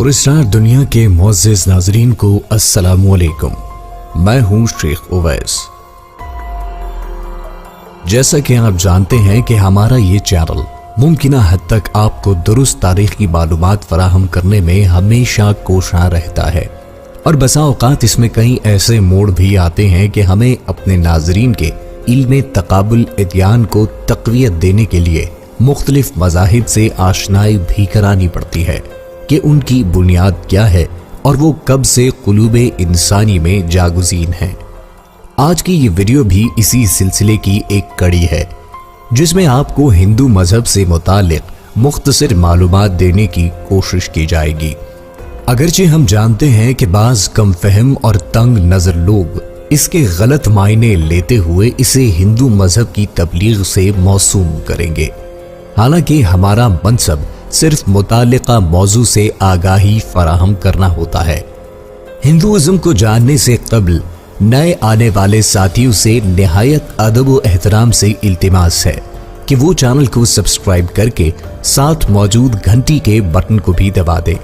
पुरस्कार दुनिया के मुअज़्ज़िज़ नाज़रीन को अस्सलामु अलैकुम। मैं हूं शेख उवैस। जैसा कि आप जानते हैं कि हमारा ये चैनल मुमकिन हद तक आपको दुरुस्त तारीख की मालूमात फराहम करने में हमेशा कोशिश रहता है, और बसा औकात इसमें कई ऐसे मोड़ भी आते हैं कि हमें अपने नाज़रीन के इल्म तकाबुल इत्यान को तक़वियत देने के लिए मुख्तलिफ मज़ाहिब से आशनाई भी करानी पड़ती है कि उनकी बुनियाद क्या है और वो कब से क़ुलूब इंसानी में जागुज़ीन है। आज की ये वीडियो भी इसी सिलसिले की एक कड़ी है, जिसमें आपको हिंदू मजहब से मुताल्लिक़ मुख्तसर मालूमात देने की कोशिश की जाएगी। अगरचे हम जानते हैं कि बाज़ कम फहम और तंग नज़र लोग इसके गलत मायने लेते हुए इसे हिंदू मजहब की तबलीग से मौसूम करेंगे, हालांकि हमारा मनसब सिर्फ मुताल्लिक़ा मौजू से आगाही फराहम करना होता है। हिंदुइज़्म को जानने से कबल नए आने वाले साथियों से निहायत अदब व एहतराम से इल्तिमास है कि वो चैनल को सब्सक्राइब करके साथ मौजूद घंटी के बटन को भी दबा दें,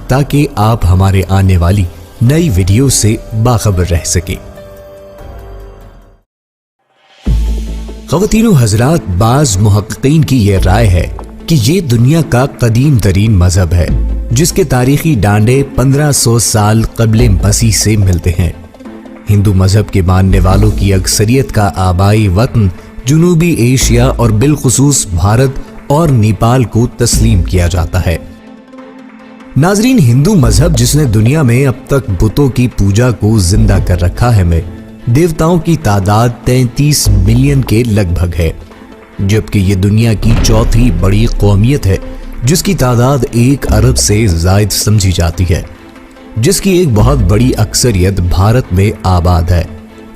ताकि आप हमारे आने वाली नई वीडियो से बाखबर रह सकें। ख़वातीनो हज़रात, बाज़ मुहक्किकीन की यह राय है कि ये दुनिया का कदीम तरीन मजहब है, जिसके तारीखी डांडे 1500 साल क़ब्ले मसीह से मिलते हैं। हिंदू मजहब के मानने वालों की अक्सरियत का आबाई वतन जनूबी एशिया और बिलखुसूस भारत और नेपाल को तस्लीम किया जाता है। नाजरीन, हिंदू मजहब जिसने दुनिया में अब तक बुतों की पूजा को जिंदा कर रखा है, में देवताओं की तादाद 33 मिलियन के लगभग है, जबकि ये दुनिया की चौथी बड़ी कौमियत है जिसकी तादाद 1 अरब से जायद समझी जाती है, जिसकी एक बहुत बड़ी अक्सरियत भारत में आबाद है,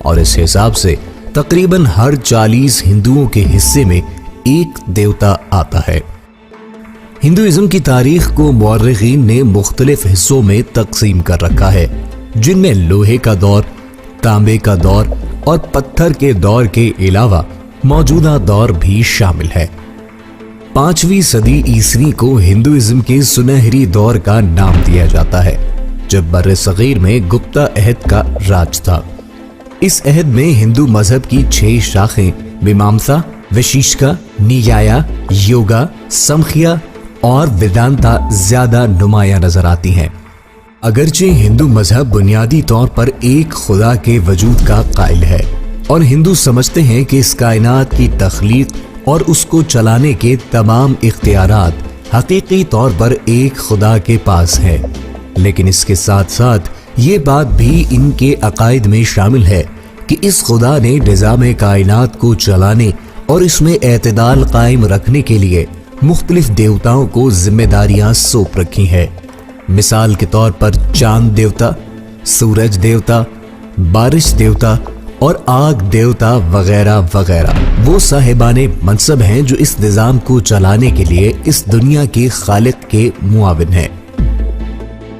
और इस हिसाब से तकरीबन हर 40 हिंदुओं के हिस्से में एक देवता आता है। हिंदुइज्म की तारीख को मुअर्रिखीन ने मुख्तलिफ हिस्सों में तकसीम कर रखा है, जिनमें लोहे का दौर, तांबे का दौर और पत्थर के दौर के अलावा मौजूदा दौर भी शामिल है। 5वीं सदी ईसवी को हिंदुइज्म के सुनहरी दौर का नाम दिया जाता है, जब बर्रे सगीर में गुप्ता अहद का राज था। इस अहद में हिंदू मजहब की 6 शाखें मीमांसा, वशिष्ठिका, न्याया, योगा, समखिया और वेदांता ज्यादा नुमाया नजर आती हैं। अगरचे हिंदू मजहब बुनियादी तौर पर एक खुदा के वजूद का कायल है, और हिंदू समझते हैं कि इस कायनात की तख्लीक और उसको चलाने के तमाम इख्तियारात हकीकी तौर पर एक खुदा के पास है, लेकिन इसके साथ साथ ये बात भी इनके अकायद में शामिल है कि इस खुदा ने निज़ाम कायनात को चलाने और इसमें एतदाल कायम रखने के लिए मुख्तलिफ देवताओं को जिम्मेदारियां सौंप रखी है। मिसाल के तौर पर चांद देवता, सूरज देवता, बारिश देवता और आग देवता वगैरह वगैरह वो साहिबाने मनसब हैं जो इस निज़ाम को चलाने के लिए इस दुनिया के खालिक के मुआविन हैं।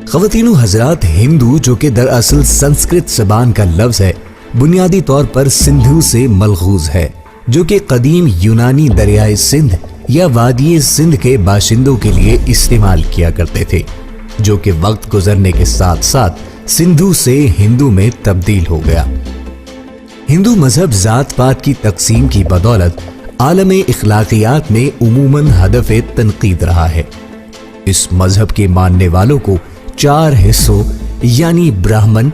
ख़वातीनो हज़रात, हिंदू जो कि दरअसल संस्कृत ज़बान का लफ्ज़ है, बुनियादी तौर पर सिंधु से मलगूज है, जो कि कदीम यूनानी दरियाए सिंध या वादी सिंध के बाशिंदों के लिए इस्तेमाल किया करते थे, जो कि वक्त गुजरने के साथ साथ सिंधु से हिंदू में तब्दील हो गया। हिंदू मजहब जात पात की तकसीम की बदौलत आलम इखलाकियात में उमूमन हदफ तनकीद रहा है। इस मजहब के मानने वालों को 4 हिस्सों यानी ब्राह्मण,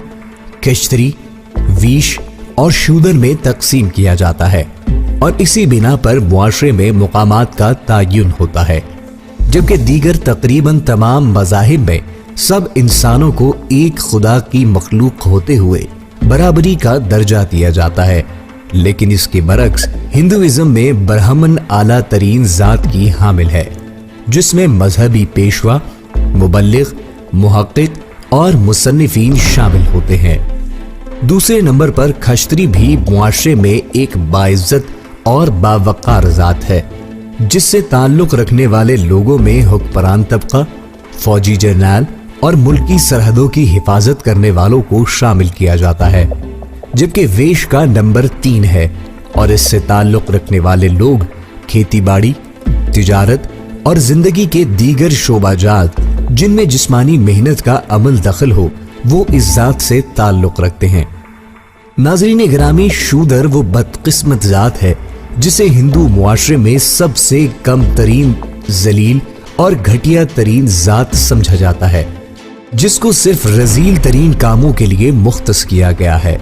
क्षत्रिय, वैश्य और शूद्र में तकसीम किया जाता है, और इसी बिना पर मुआशरे में मुकामात का तायुन होता है, जबकि दीगर तकरीबन तमाम मज़ाहिब में सब इंसानों को एक खुदा की मखलूक होते हुए बराबरी का दर्जा दिया जाता है। लेकिन इसके बरक्स हिंदुइज्म में ब्राह्मण आला तरीन जात की हामिल है, जिसमें मजहबी पेशवा, मुबल्लिग, मुहक्किक और मुसन्निफीन शामिल होते हैं। दूसरे नंबर पर क्षत्रिय भी मुआशरे में एक बाइज्जत और बावकार जात है, जिससे ताल्लुक रखने वाले लोगों में हुक्मरान तबका, फौजी जर्नल और मुल्की सरहदों की हिफाजत करने वालों को शामिल किया जाता है। जबकि वैश्य का नंबर 3 है, और इससे ताल्लुक रखने वाले लोग खेती बाड़ी, तिजारत और जिंदगी के दीगर शोबाजात जिनमें जिस्मानी मेहनत का अमल दखल हो, वो इस जात से ताल्लुक रखते हैं। नाज़रीन गिरामी, शूदर वो बदकिस्मत जात है जिसे हिंदू मुआशरे में सबसे कम तरीन, जलील और घटिया तरीन जात समझा जाता है, जिसको सिर्फ रजील तरीन कामों के लिए मुख्तस किया गया है।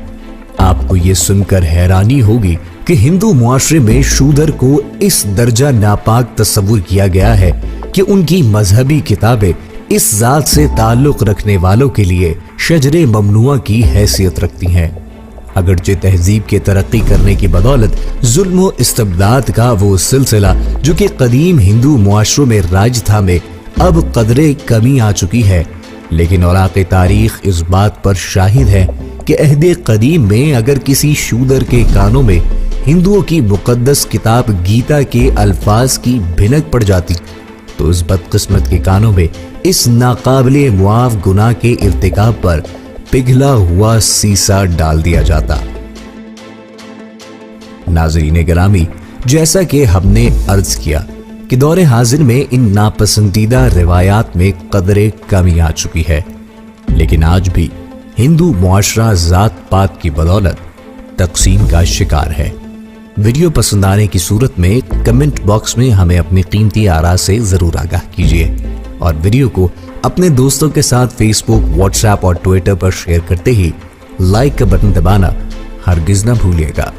आपको ये सुनकर हैरानी होगी कि हिंदू मुआशरे में शूदर को इस दर्जा नापाक तस्वुर किया गया है कि उनकी मजहबी किताबें इस जात से ताल्लुक रखने वालों के लिए शजरे ममनुआ की हैसियत रखती हैं। अगरचे तहजीब के तरक्की करने की बदौलत जुल्म व इस्तबदाद का वो सिलसिला जो कि कदीम हिंदू मुआशरों में राज था में अब कदरे कमी आ चुकी है, लेकिन औराक़े तारीख इस बात पर शाहिद है कि अहदे कदीम में अगर किसी शूदर के कानों में हिंदुओं की मुक़द्दस किताब गीता के अल्फाज की भिनक पड़ जाती तो उस बदकिस्मत के कानों में इस नाकाबिले मुआफ गुनाह के इर्तिकाब पर पिघला हुआ सीसा डाल दिया जाता। नाज़रीन गिरामी, जैसा कि हमने अर्ज किया कि दौरे हाजिर में इन नापसंदीदा रिवायात में कदरे कमी आ चुकी है, लेकिन आज भी हिंदू मुआशरा जात पात की बदौलत तकसीम का शिकार है। वीडियो पसंद आने की सूरत में कमेंट बॉक्स में हमें अपनी कीमती आरा से जरूर आगाह कीजिए और वीडियो को अपने दोस्तों के साथ फेसबुक, व्हाट्सएप और ट्विटर पर शेयर करते ही लाइक का बटन दबाना हरगिज न भूलिएगा।